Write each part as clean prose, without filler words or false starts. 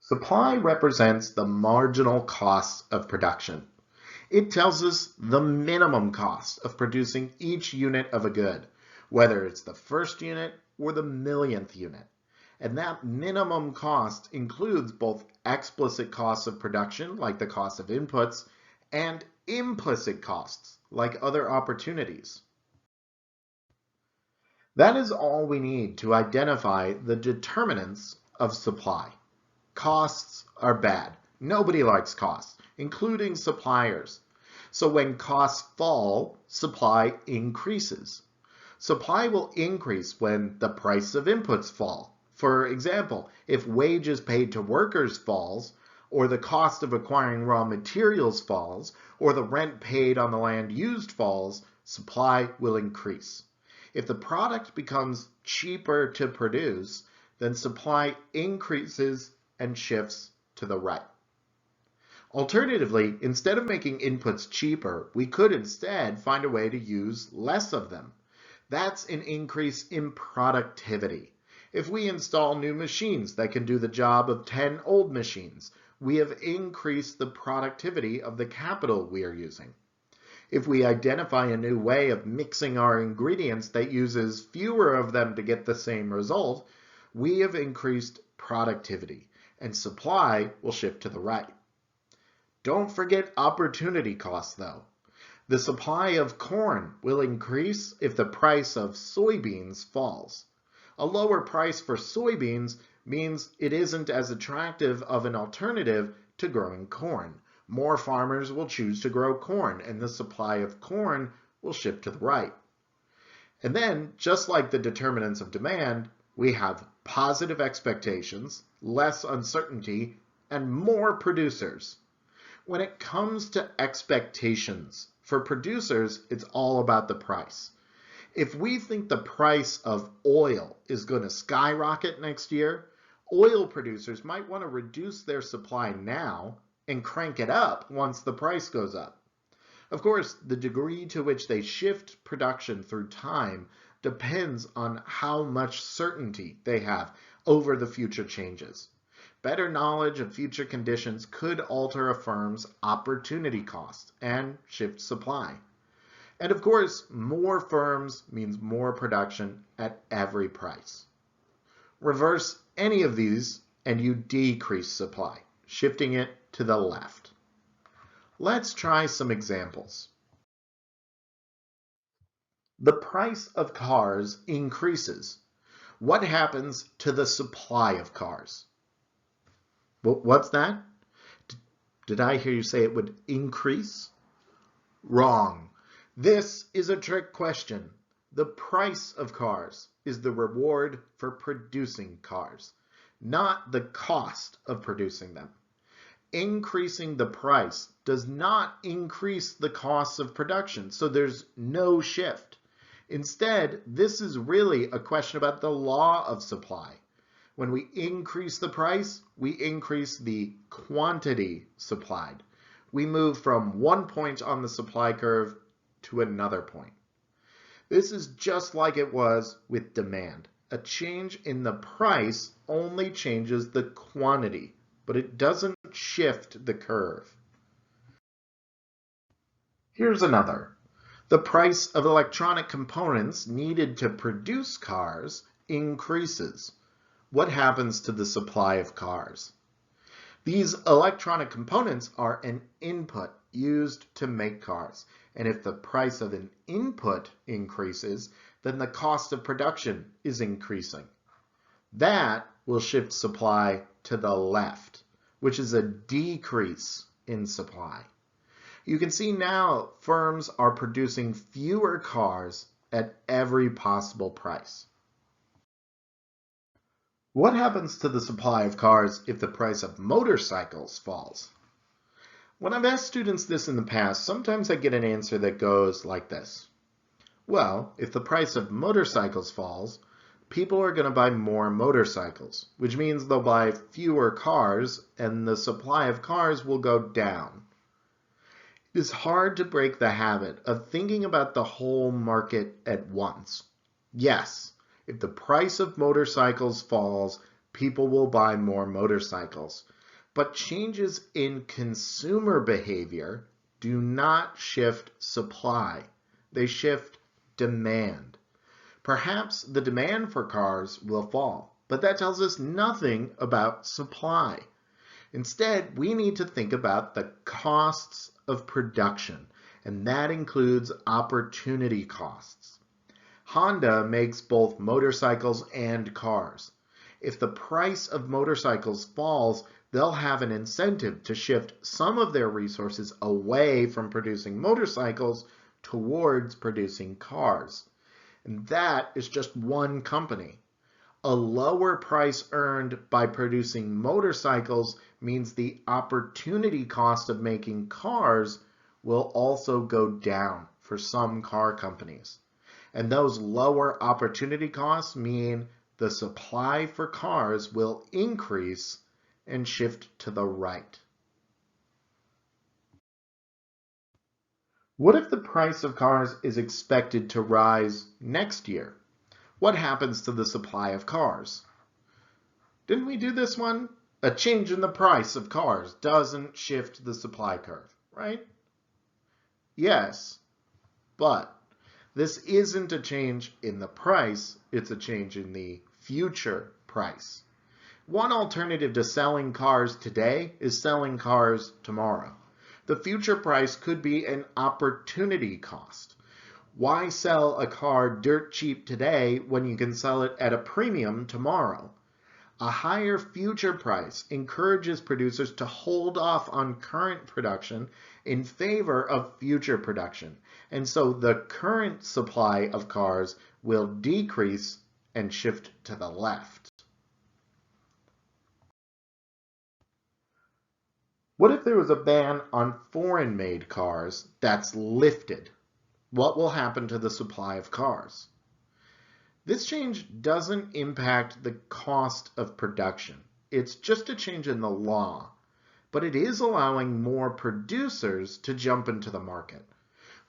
Supply represents the marginal cost of production. It tells us the minimum cost of producing each unit of a good, whether it's the first unit or the millionth unit. And that minimum cost includes both explicit costs of production, like the cost of inputs, and implicit costs, like other opportunities. That is all we need to identify the determinants of supply. Costs are bad. Nobody likes costs, including suppliers. So when costs fall, supply increases. Supply will increase when the price of inputs fall. For example, if wages paid to workers falls, or the cost of acquiring raw materials falls, or the rent paid on the land used falls, supply will increase. If the product becomes cheaper to produce, then supply increases and shifts to the right. Alternatively, instead of making inputs cheaper, we could instead find a way to use less of them. That's an increase in productivity. If we install new machines that can do the job of 10 old machines, we have increased the productivity of the capital we are using. If we identify a new way of mixing our ingredients that uses fewer of them to get the same result, we have increased productivity, and supply will shift to the right. Don't forget opportunity costs, though. The supply of corn will increase if the price of soybeans falls. A lower price for soybeans means it isn't as attractive of an alternative to growing corn. More farmers will choose to grow corn, and the supply of corn will shift to the right. And then, just like the determinants of demand, we have positive expectations, less uncertainty, and more producers. When it comes to expectations, for producers, it's all about the price. If we think the price of oil is going to skyrocket next year, oil producers might want to reduce their supply now and crank it up once the price goes up. Of course, the degree to which they shift production through time depends on how much certainty they have over the future changes. Better knowledge of future conditions could alter a firm's opportunity cost and shift supply. And of course, more firms means more production at every price. Reverse any of these and you decrease supply, shifting it to the left. Let's try some examples. The price of cars increases. What happens to the supply of cars? What's that? Did I hear you say it would increase? Wrong. This is a trick question. The price of cars is the reward for producing cars, not the cost of producing them. Increasing the price does not increase the cost of production, so there's no shift. Instead, this is really a question about the law of supply. When we increase the price, we increase the quantity supplied. We move from one point on the supply curve to another point. This is just like it was with demand. A change in the price only changes the quantity, but it doesn't shift the curve. Here's another. The price of electronic components needed to produce cars increases. What happens to the supply of cars? These electronic components are an input used to make cars. And if the price of an input increases, then the cost of production is increasing. That will shift supply to the left, which is a decrease in supply. You can see now firms are producing fewer cars at every possible price. What happens to the supply of cars if the price of motorcycles falls? When I've asked students this in the past, sometimes I get an answer that goes like this. Well, if the price of motorcycles falls, people are going to buy more motorcycles, which means they'll buy fewer cars and the supply of cars will go down. It is hard to break the habit of thinking about the whole market at once. Yes, if the price of motorcycles falls, people will buy more motorcycles. But changes in consumer behavior do not shift supply. They shift demand. Perhaps the demand for cars will fall, but that tells us nothing about supply. Instead, we need to think about the costs of production, and that includes opportunity costs. Honda makes both motorcycles and cars. If the price of motorcycles falls, they'll have an incentive to shift some of their resources away from producing motorcycles towards producing cars. And that is just one company. A lower price earned by producing motorcycles means the opportunity cost of making cars will also go down for some car companies. And those lower opportunity costs mean the supply for cars will increase and shift to the right. What if the price of cars is expected to rise next year? What happens to the supply of cars? Didn't we do this one? A change in the price of cars doesn't shift the supply curve, right? Yes, but this isn't a change in the price, it's a change in the future price. One alternative to selling cars today is selling cars tomorrow. The future price could be an opportunity cost. Why sell a car dirt cheap today when you can sell it at a premium tomorrow? A higher future price encourages producers to hold off on current production in favor of future production. And so the current supply of cars will decrease and shift to the left. What if there was a ban on foreign-made cars that's lifted? What will happen to the supply of cars? This change doesn't impact the cost of production. It's just a change in the law, but it is allowing more producers to jump into the market.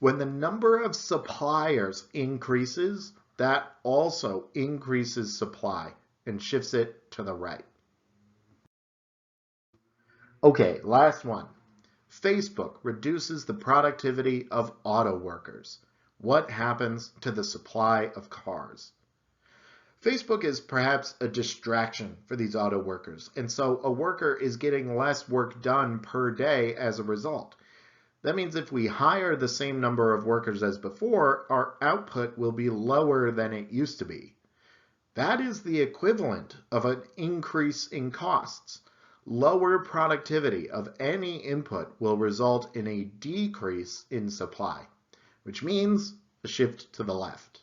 When the number of suppliers increases, that also increases supply and shifts it to the right. Okay, last one. Facebook reduces the productivity of auto workers. What happens to the supply of cars? Facebook is perhaps a distraction for these auto workers, and so a worker is getting less work done per day as a result. That means if we hire the same number of workers as before, our output will be lower than it used to be. That is the equivalent of an increase in costs. Lower productivity of any input will result in a decrease in supply, which means a shift to the left.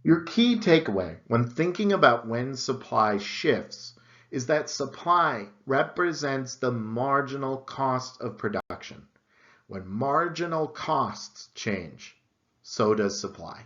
Your key takeaway when thinking about when supply shifts is that supply represents the marginal cost of production. When marginal costs change, so does supply.